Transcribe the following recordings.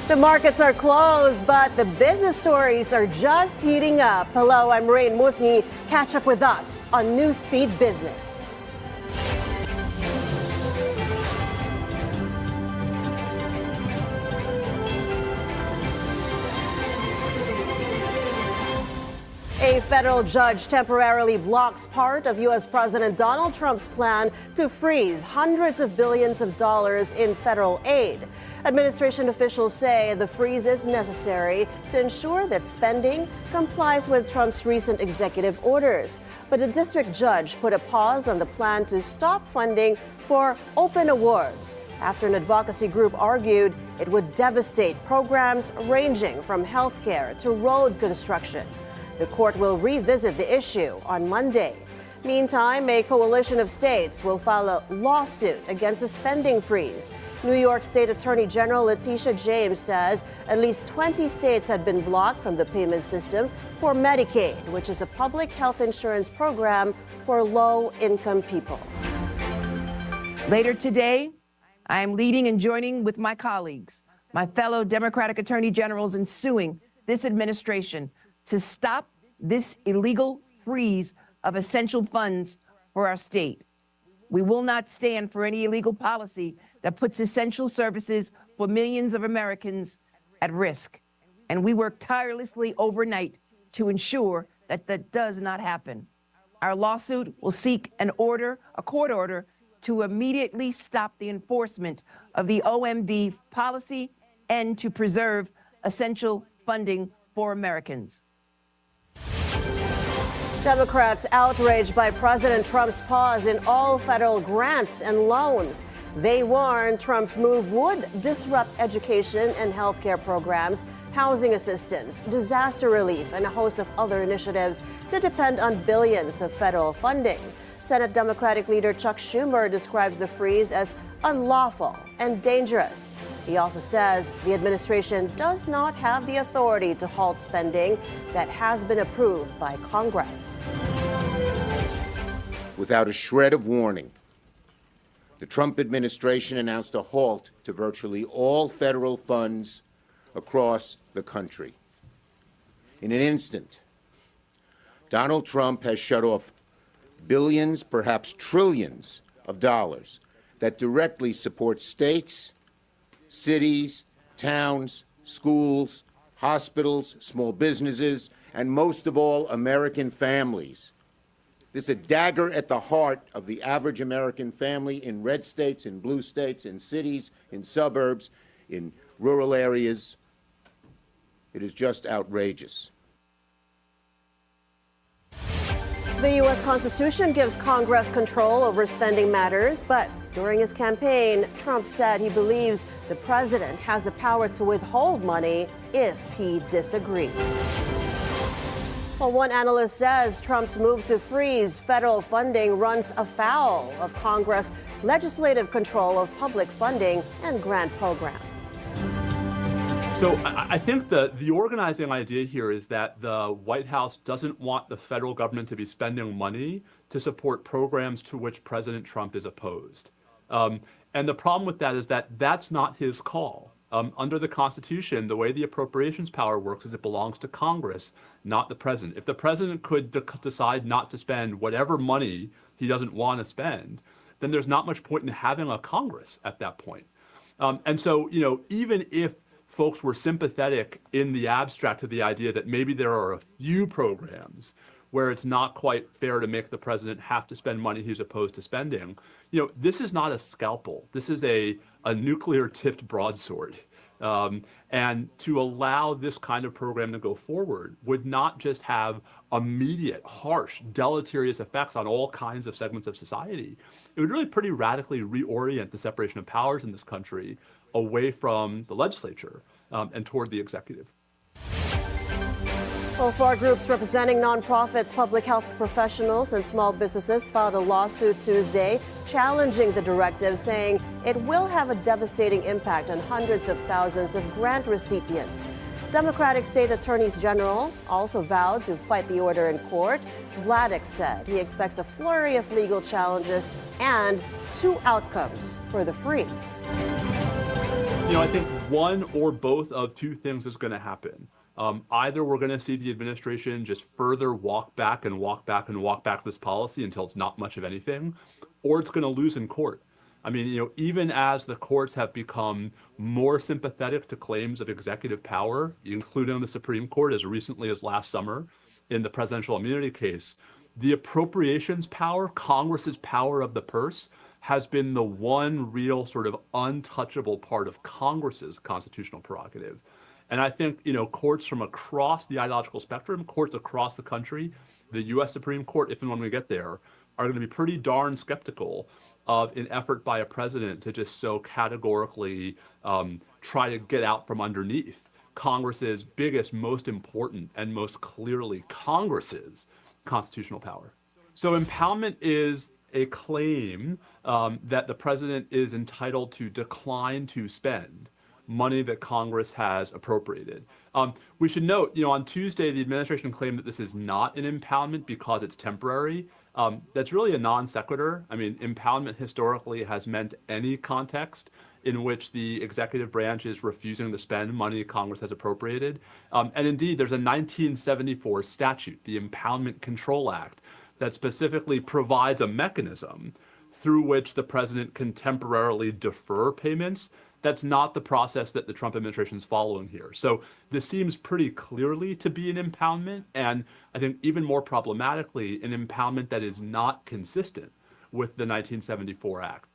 The markets are closed, but the business stories are just heating up. Hello, I'm Raine Musñgi. Catch up with us on Newsfeed Business. A federal judge temporarily blocks part of U.S. President Donald Trump's plan to freeze hundreds of billions of dollars in federal aid. Administration officials say the freeze is necessary to ensure that spending complies with Trump's recent executive orders. But a district judge put a pause on the plan to stop funding for open awards after an advocacy group argued it would devastate programs ranging from healthcare to road construction. The court will revisit the issue on Monday. Meantime, a coalition of states will file a lawsuit against the spending freeze. New York State Attorney General Letitia James says at least 20 states had been blocked from the payment system for Medicaid, which is a public health insurance program for low-income people. Later today, I am leading and joining with my colleagues, my fellow Democratic Attorney Generals, in suing this administration to stop this illegal freeze of essential funds for our state. We will not stand for any illegal policy that puts essential services for millions of Americans at risk. And we work tirelessly overnight to ensure that that does not happen. Our lawsuit will seek a court order to immediately stop the enforcement of the OMB policy and to preserve essential funding for Americans. Democrats outraged by President Trump's pause in all federal grants and loans. They warn Trump's move would disrupt education and healthcare programs, housing assistance, disaster relief, and a host of other initiatives that depend on billions of federal funding. Senate Democratic leader Chuck Schumer describes the freeze as unlawful and dangerous. He also says the administration does not have the authority to halt spending that has been approved by Congress. Without a shred of warning, the Trump administration announced a halt to virtually all federal funds across the country. In an instant, Donald Trump has shut off billions, perhaps trillions of dollars that directly support states, cities, towns, schools, hospitals, small businesses, and most of all, American families. This is a dagger at the heart of the average American family in red states, in blue states, in cities, in suburbs, in rural areas. It is just outrageous. The U.S. Constitution gives Congress control over spending matters, but during his campaign, Trump said he believes the president has the power to withhold money if he disagrees. Well, one analyst says Trump's move to freeze federal funding runs afoul of Congress' legislative control of public funding and grant programs. So I think the organizing idea here is that the White House doesn't want the federal government to be spending money to support programs to which President Trump is opposed. And the problem with that is that that's not his call. Under the Constitution, the way the appropriations power works is it belongs to Congress, not the president. If the president could decide not to spend whatever money he doesn't want to spend, then there's not much point in having a Congress at that point. And so, even if folks were sympathetic in the abstract to the idea that maybe there are a few programs where it's not quite fair to make the president have to spend money he's opposed to spending. This is not a scalpel. This is a nuclear-tipped broadsword. And to allow this kind of program to go forward would not just have immediate, harsh, deleterious effects on all kinds of segments of society. It would really pretty radically reorient the separation of powers in this country away from the legislature and toward the executive. Well, four groups representing nonprofits, public health professionals, and small businesses filed a lawsuit Tuesday challenging the directive, saying it will have a devastating impact on hundreds of thousands of grant recipients. Democratic state attorneys general also vowed to fight the order in court. Vladeck said he expects a flurry of legal challenges and two outcomes for the freeze. I think one or both of two things is going to happen. Either we're going to see the administration just further walk back this policy until it's not much of anything, or it's going to lose in court. I mean, even as the courts have become more sympathetic to claims of executive power, including the Supreme Court as recently as last summer in the presidential immunity case, the appropriations power, Congress's power of the purse, has been the one real sort of untouchable part of Congress's constitutional prerogative. And I think, courts from across the ideological spectrum, courts across the country, the U.S. Supreme Court, if and when we get there, are going to be pretty darn skeptical of an effort by a president to just so categorically try to get out from underneath Congress's biggest, most important, and most clearly Congress's constitutional power. So impoundment is a claim that the president is entitled to decline to spend money that Congress has appropriated. We should note, on Tuesday, the administration claimed that this is not an impoundment because it's temporary. That's really a non sequitur. I mean, impoundment historically has meant any context in which the executive branch is refusing to spend money Congress has appropriated. And indeed, there's a 1974 statute, the Impoundment Control Act, that specifically provides a mechanism through which the president can temporarily defer payments. That's not the process that the Trump administration is following here. So this seems pretty clearly to be an impoundment, and I think even more problematically, an impoundment that is not consistent with the 1974 Act.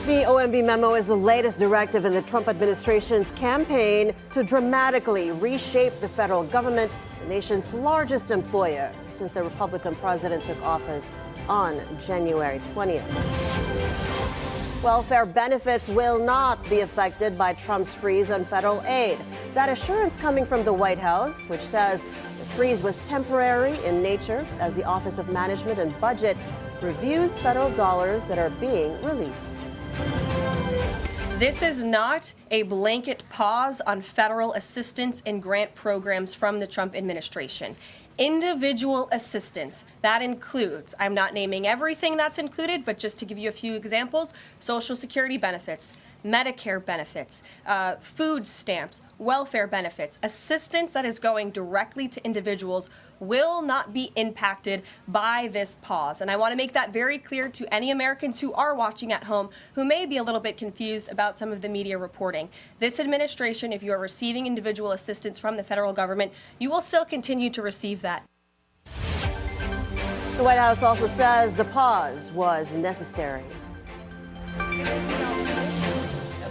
The OMB memo is the latest directive in the Trump administration's campaign to dramatically reshape the federal government, the nation's largest employer, since the Republican president took office on January 20th. Welfare benefits will not be affected by Trump's freeze on federal aid. That assurance coming from the White House, which says the freeze was temporary in nature as the Office of Management and Budget reviews federal dollars that are being released. This is not a blanket pause on federal assistance and grant programs from the Trump administration. Individual assistance, that includes, I'm not naming everything that's included, but just to give you a few examples, Social Security benefits, Medicare benefits, food stamps, welfare benefits, assistance that is going directly to individuals will not be impacted by this pause. And I want to make that very clear to any Americans who are watching at home who may be a little bit confused about some of the media reporting. This administration, if you are receiving individual assistance from the federal government, you will still continue to receive that. The White House also says the pause was necessary.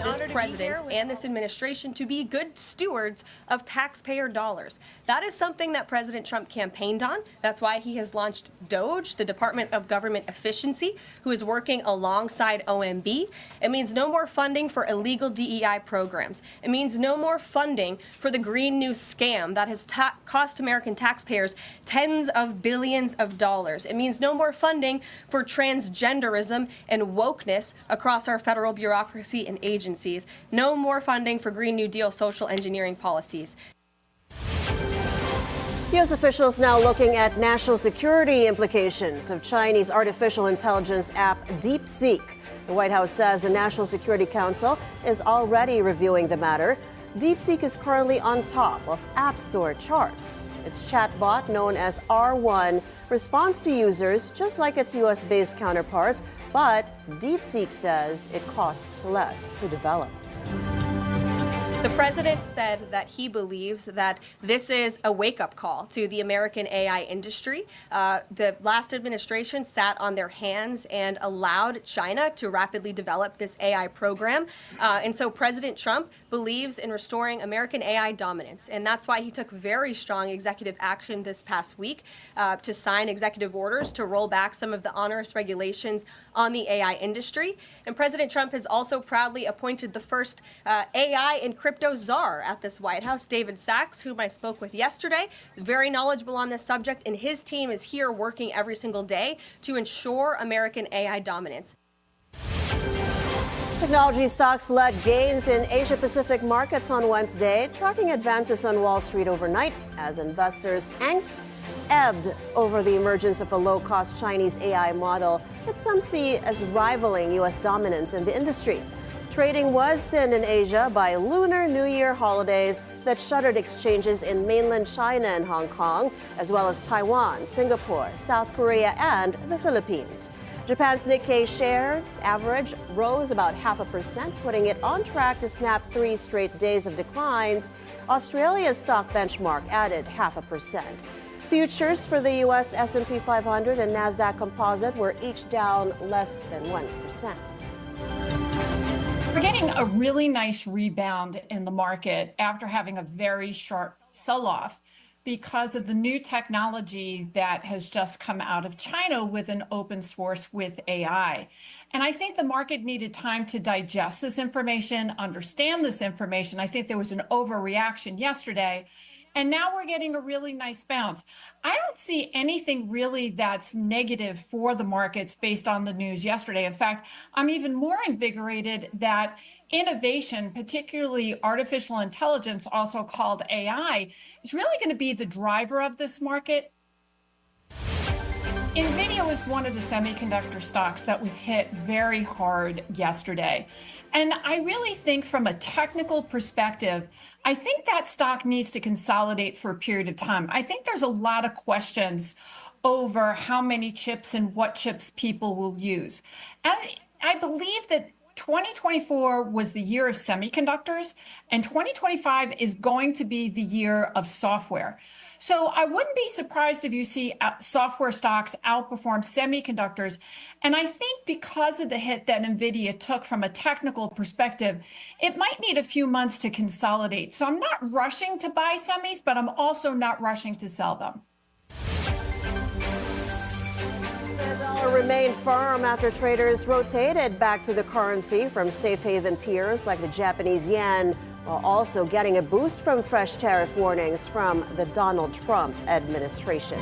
This president and this administration to be good stewards of taxpayer dollars. That is something that President Trump campaigned on. That's why he has launched DOGE, the Department of Government Efficiency, who is working alongside OMB. It means no more funding for illegal DEI programs. It means no more funding for the Green New scam that has cost American taxpayers tens of billions of dollars. It means no more funding for transgenderism and wokeness across our federal bureaucracy and agencies. No more funding for Green New Deal social engineering policies. U.S. officials now looking at national security implications of Chinese artificial intelligence app DeepSeek. The White House says the National Security Council is already reviewing the matter. DeepSeek is currently on top of App Store charts. Its chatbot, known as R1, responds to users just like its U.S.-based counterparts, but DeepSeek says it costs less to develop. The president said that he believes that this is a wake-up call to the American AI industry. The last administration sat on their hands and allowed China to rapidly develop this AI program. And so President Trump believes in restoring American AI dominance. And that's why he took very strong executive action this past week to sign executive orders to roll back some of the onerous regulations on the AI industry. And President Trump has also proudly appointed the first AI and crypto czar at this White House, David Sachs, whom I spoke with yesterday, very knowledgeable on this subject, and his team is here working every single day to ensure American AI dominance. Technology stocks led gains in Asia-Pacific markets on Wednesday, tracking advances on Wall Street overnight as investors' angst ebbed over the emergence of a low-cost Chinese AI model that some see as rivaling U.S. dominance in the industry. trading was thinned in Asia by Lunar New Year holidays that shuttered exchanges in mainland China and Hong Kong, as well as Taiwan, Singapore, South Korea, and the Philippines. Japan's Nikkei share average rose about 0.5%, putting it on track to snap 3 straight days of declines. Australia's stock benchmark added 0.5%. Futures for the U.S. S&P 500 and NASDAQ Composite were each down less than 1%. We're getting a really nice rebound in the market after having a very sharp sell-off because of the new technology that has just come out of China with an open source with AI. And I think the market needed time to digest this information, understand this information. I think there was an overreaction yesterday. And now we're getting a really nice bounce. I don't see anything really that's negative for the markets based on the news yesterday. In fact, I'm even more invigorated that innovation, particularly artificial intelligence, also called AI, is really going to be the driver of this market. NVIDIA was one of the semiconductor stocks that was hit very hard yesterday. And I really think from a technical perspective, I think that stock needs to consolidate for a period of time. I think there's a lot of questions over how many chips and what chips people will use. And I believe that 2024 was the year of semiconductors, and 2025 is going to be the year of software. So I wouldn't be surprised if you see software stocks outperform semiconductors. And I think because of the hit that NVIDIA took from a technical perspective, it might need a few months to consolidate. So I'm not rushing to buy semis, but I'm also not rushing to sell them. The dollar remained firm after traders rotated back to the currency from safe haven peers like the Japanese yen, while also getting a boost from fresh tariff warnings from the Donald Trump administration.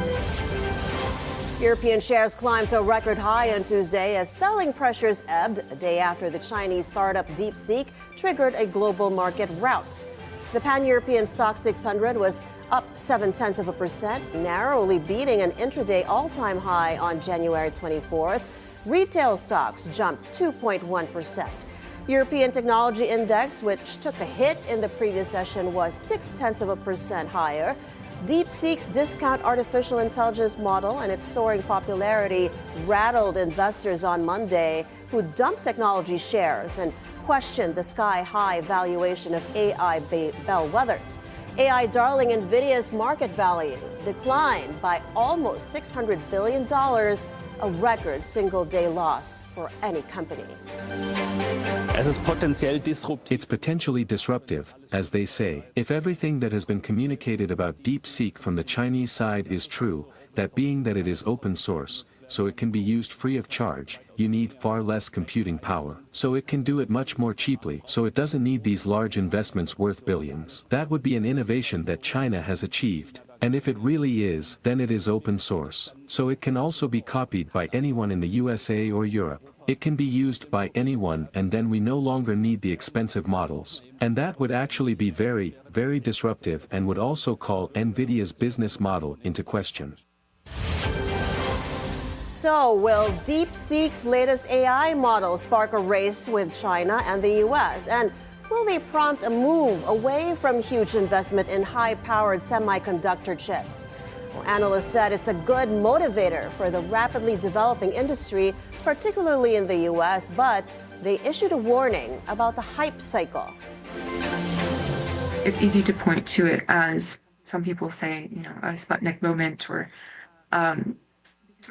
European shares climbed to a record high on Tuesday as selling pressures ebbed a day after the Chinese startup DeepSeek triggered a global market rout. The pan-European stock 600 was up 0.7%, narrowly beating an intraday all-time high on January 24th. Retail stocks jumped 2.1%. European Technology Index, which took a hit in the previous session, was 0.6% higher. DeepSeek's discount artificial intelligence model and its soaring popularity rattled investors on Monday, who dumped technology shares and questioned the sky-high valuation of AI bellwethers. AI darling NVIDIA's market value declined by almost $600 billion, a record single-day loss for any company. It's potentially disruptive, as they say. If everything that has been communicated about DeepSeek from the Chinese side is true, that being that it is open source, so it can be used free of charge, you need far less computing power. So it can do it much more cheaply, so it doesn't need these large investments worth billions. That would be an innovation that China has achieved. And if it really is, then it is open source. So it can also be copied by anyone in the USA or Europe. It can be used by anyone, and then we no longer need the expensive models. And that would actually be very, very disruptive and would also call NVIDIA's business model into question. So, will DeepSeek's latest AI model spark a race with China and the U.S.? And will they prompt a move away from huge investment in high-powered semiconductor chips? Well, analysts said it's a good motivator for the rapidly developing industry, particularly in the U.S., but they issued a warning about the hype cycle. It's easy to point to it as, some people say, a Sputnik moment, or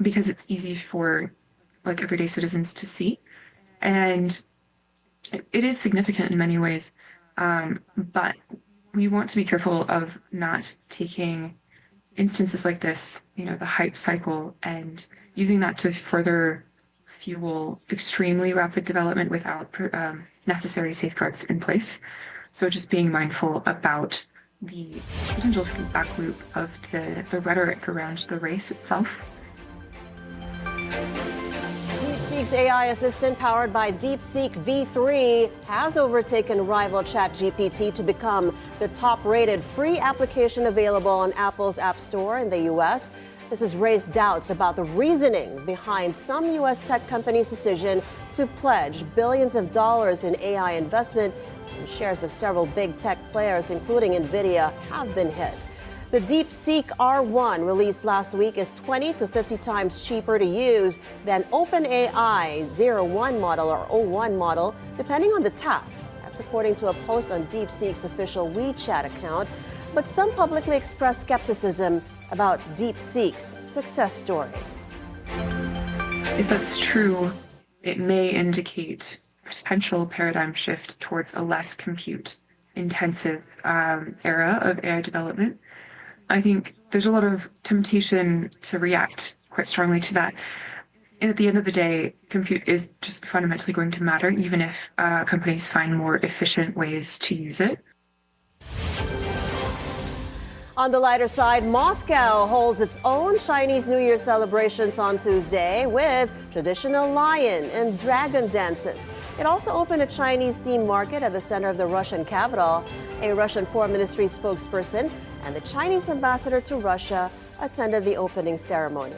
because it's easy for everyday citizens to see. And it is significant in many ways, but we want to be careful of not taking instances like this, the hype cycle, and using that to further fuel extremely rapid development without necessary safeguards in place. So just being mindful about the potential feedback loop of the rhetoric around the race itself. DeepSeek's AI assistant, powered by DeepSeek V3, has overtaken rival ChatGPT to become the top-rated free application available on Apple's App Store in the U.S. This has raised doubts about the reasoning behind some U.S. tech companies' decision to pledge billions of dollars in AI investment, and shares of several big tech players, including NVIDIA, have been hit. The DeepSeek R1 released last week is 20 to 50 times cheaper to use than OpenAI 01 model or O1 model, depending on the task. That's according to a post on DeepSeek's official WeChat account. But some publicly expressed skepticism about DeepSeek's success story. If that's true, it may indicate a potential paradigm shift towards a less compute-intensive era of AI development. I think there's a lot of temptation to react quite strongly to that. And at the end of the day, compute is just fundamentally going to matter, even if companies find more efficient ways to use it. On the lighter side, Moscow holds its own Chinese New Year celebrations on Tuesday with traditional lion and dragon dances. It also opened a Chinese theme market at the center of the Russian capital. A Russian Foreign Ministry spokesperson and the Chinese ambassador to Russia attended the opening ceremony.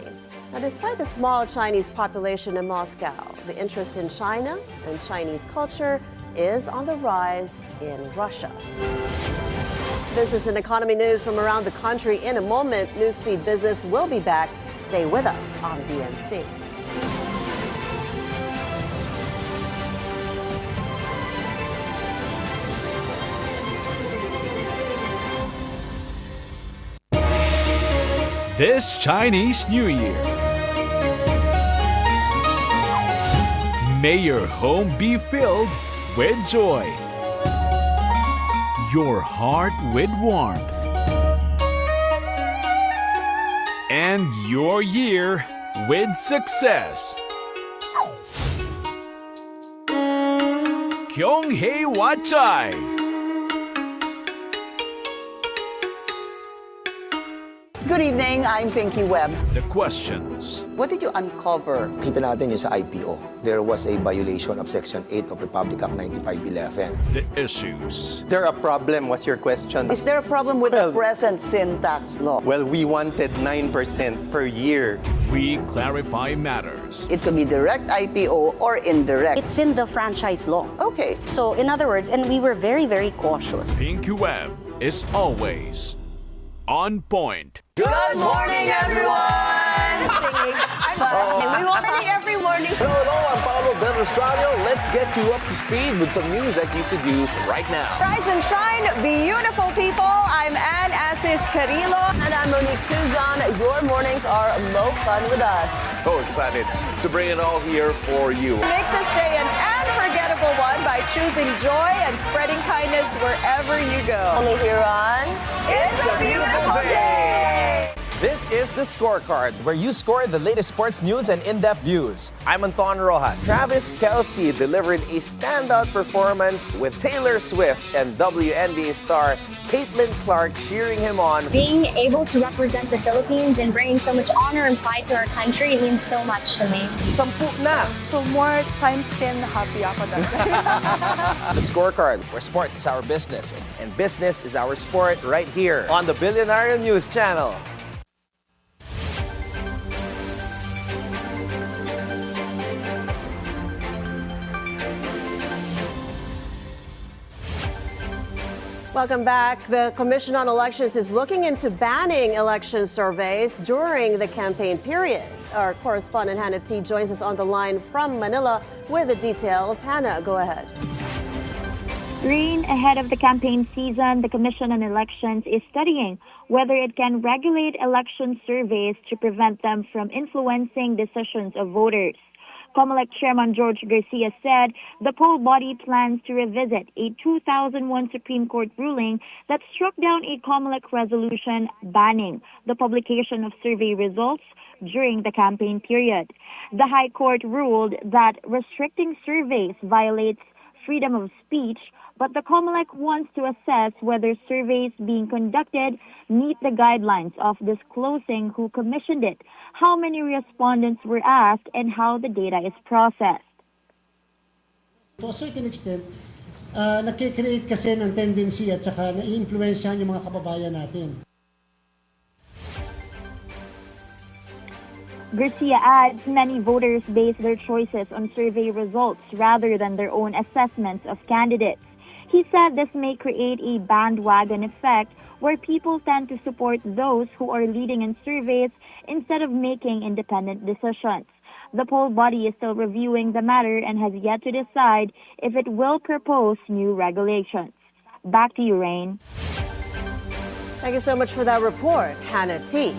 Now, despite the small Chinese population in Moscow, the interest in China and Chinese culture is on the rise in Russia. Business and economy news from around the country in a moment. Newsfeed Business will be back. Stay with us on BNC. This Chinese New Year, may your home be filled with joy, your heart with warmth, and your year with success. Kyonghei Wachai. Good evening, I'm Pinky Webb. The questions. What did you uncover? Kita natin yung sa IPO. There was a violation of Section 8 of Republic Act 9511. The issues. Is there a problem? What's your question? Is there a problem with the present syntax law? Well, we wanted 9% per year. We clarify matters. It could be direct IPO or indirect. It's in the franchise law. Okay. So, in other words, and we were very, very cautious. Pinky Webb is always on point. Good morning, everyone! We will sing every morning. Hello, I'm Paulo Del Rosario. Let's get you up to speed with some news that you could use right now. Rise and shine, beautiful people. I'm Ann Assis Carrillo. And I'm Monique Suzan. Your mornings are low fun with us. So excited to bring it all here for you. Make this day an unforgettable one by choosing joy and spreading kindness wherever you go. Only here on It's a Beautiful Day. This is the Scorecard, where you score the latest sports news and in-depth views. I'm Anton Rojas. Travis Kelce delivered a standout performance with Taylor Swift and WNBA star Caitlin Clark cheering him on. Being able to represent the Philippines and bringing so much honor and pride to our country means so much to me. 10 na! So more times 10 happy ako dati. The Scorecard, where sports is our business and business is our sport, right here on the Bilyonaryo News Channel. Welcome back. The Commission on Elections is looking into banning election surveys during the campaign period. Our correspondent Hannah T joins us on the line from Manila with the details. Hannah, go ahead. Raine, ahead of the campaign season, the Commission on Elections is studying whether it can regulate election surveys to prevent them from influencing decisions of voters. COMELEC Chairman George Garcia said the poll body plans to revisit a 2001 Supreme Court ruling that struck down a COMELEC resolution banning the publication of survey results during the campaign period. The High Court ruled that restricting surveys violates freedom of speech, but the COMELEC wants to assess whether surveys being conducted meet the guidelines of disclosing who commissioned it, how many respondents were asked, and how the data is processed. To a certain extent, nakikreate kasi ng tendency at saka na-influensyahan yung mga kababayan natin. Garcia adds many voters base their choices on survey results rather than their own assessments of candidates. He said this may create a bandwagon effect where people tend to support those who are leading in surveys instead of making independent decisions. The poll body is still reviewing the matter and has yet to decide if it will propose new regulations. Back to you, Raine. Thank you so much for that report, Hannah T.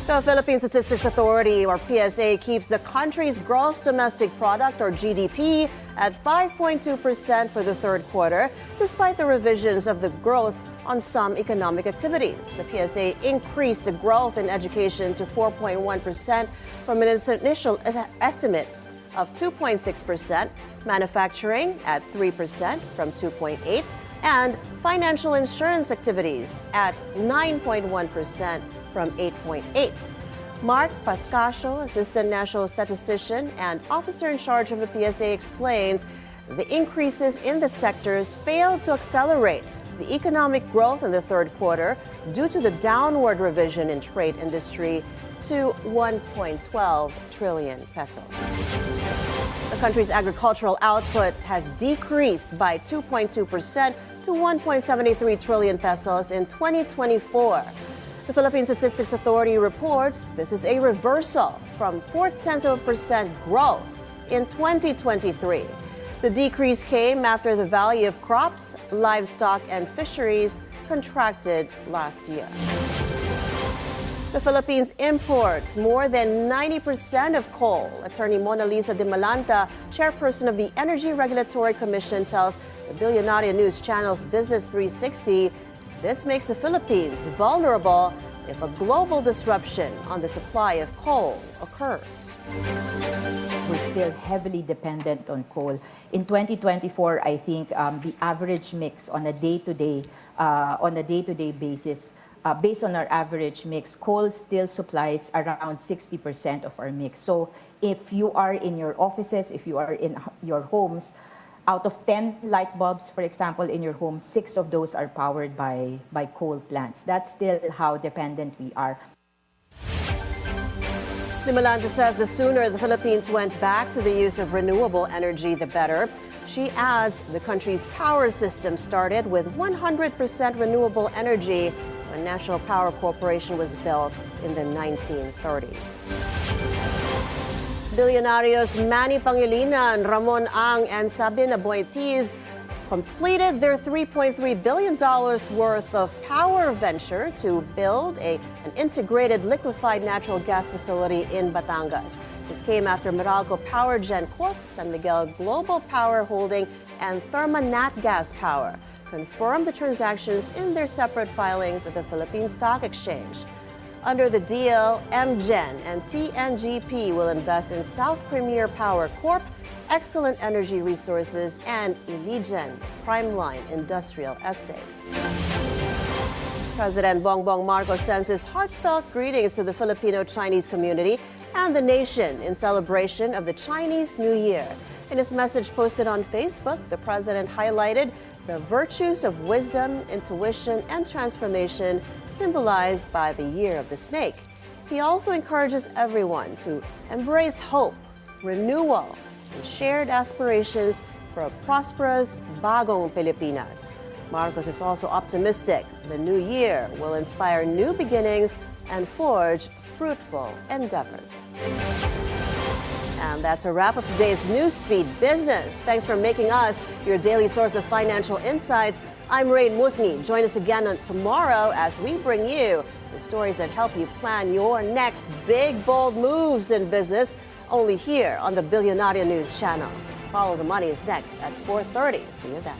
The Philippine Statistics Authority, or PSA, keeps the country's gross domestic product, or GDP, at 5.2% for the third quarter, despite the revisions of the growth on some economic activities. The PSA increased the growth in education to 4.1% from an initial estimate of 2.6%, manufacturing at 3% from 2.8%, and financial insurance activities at 9.1% from 8.8%. Mark Pascasio, Assistant National Statistician and Officer in charge of the PSA, explains the increases in the sectors failed to accelerate the economic growth in the third quarter due to the downward revision in trade industry to 1.12 trillion pesos. The country's agricultural output has decreased by 2.2% to 1.73 trillion pesos in 2024. The Philippine Statistics Authority reports this is a reversal from 0.4% growth in 2023. The decrease came after the value of crops, livestock, and fisheries contracted last year. The Philippines imports more than 90% of coal. Attorney Mona Lisa de Malanta, chairperson of the Energy Regulatory Commission, tells the Bilyonaryo News Channel's Business 360 this makes the Philippines vulnerable if a global disruption on the supply of coal occurs. We're still heavily dependent on coal. In 2024, I think the average mix on a day-to-day basis, based on our average mix, coal still supplies around 60% of our mix. So if you are in your offices, if you are in your homes, out of 10 light bulbs, for example, in your home, 6 of those are powered by coal plants. That's still how dependent we are. De Malanta says the sooner the Philippines went back to the use of renewable energy, the better. She adds the country's power system started with 100% renewable energy when National Power Corporation was built in the 1930s. Bilyonaryo's Manny Pangilinan, Ramon Ang, and Sabina Boitiz completed their $3.3 billion worth of power venture to build an integrated liquefied natural gas facility in Batangas. This came after Meralco Power Gen Corp, San Miguel Global Power Holding, and Thermanat Gas Power confirmed the transactions in their separate filings at the Philippine Stock Exchange. Under the deal, MGen and TNGP will invest in South Premier Power Corp, Excellent Energy Resources, and Iligen Primeline Industrial Estate. President Bongbong Marcos sends his heartfelt greetings to the Filipino-Chinese community and the nation in celebration of the Chinese New Year. In his message posted on Facebook, the president highlighted the virtues of wisdom, intuition, and transformation symbolized by the Year of the Snake. He also encourages everyone to embrace hope, renewal, and shared aspirations for a prosperous, bagong Pilipinas. Marcos is also optimistic the new year will inspire new beginnings and forge fruitful endeavors. And that's a wrap of today's Newsfeed Business. Thanks for making us your daily source of financial insights. I'm Raine Musñgi. Join us again tomorrow as we bring you the stories that help you plan your next big, bold moves in business, only here on the Bilyonaryo News Channel. Follow the Money is next at 4:30. See you then.